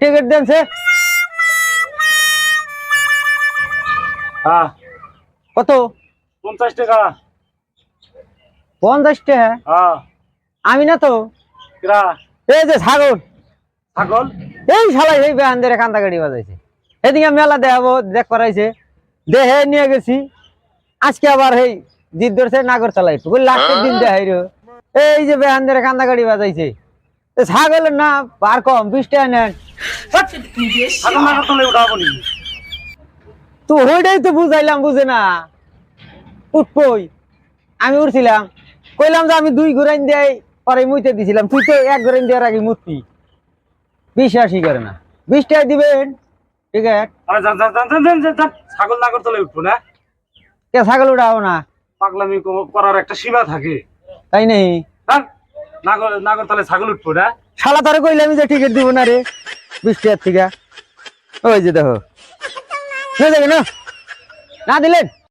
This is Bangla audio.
টিকিট দেন সে। হ্যাঁ কত? 50 টাকা। 50 টাকা? হ্যাঁ আমি না তো। কিরা? এই যে ছাগল। ছাগল? এই শালা এই বেহানদের কান্দা গাড়ি বাজাইছে। এদিকে মেলা দেখাবো দেখ করাইছে, দেহে নিয়ে গেছি। আজকে আবার এই জিদ ধরছে নাগর চালাই একটু লাস্টের দিন দেখাই রে। এই যে বেহানদের কান্দা গাড়ি বাজাইছে। ছাগলের না আর কম 20 টাকা নেন। ছাগল নাগরতলায় উঠাবো নি? তো ওইটাই তো বুঝাইলাম, বুঝে না উঠবই। আমি উঠছিলাম, কইলাম যে আমি 2 ঘুরাইন দিয়ে পরে মুইতে দিছিলাম, তুই তো 1 ঘুরাইন দেওয়ার আগে মুতবি। বিশ্বাসই করে না। 20 টাকা দিবেন ঠিক আছে? আরে যান যান যান যান যান যান, ছাগল নাগরতলায় উঠবো না? কে ছাগল উঠাও না? পাগলামি করার একটা সীমা থাকে। তাই নেই? যান, নাগরতলায় ছাগল উঠবো না? শালা তারে কইলাম যে টিকিট দিব না রে 20 টাকার থেকে। ওই যে দেখো না যাবে না, না দিলেন।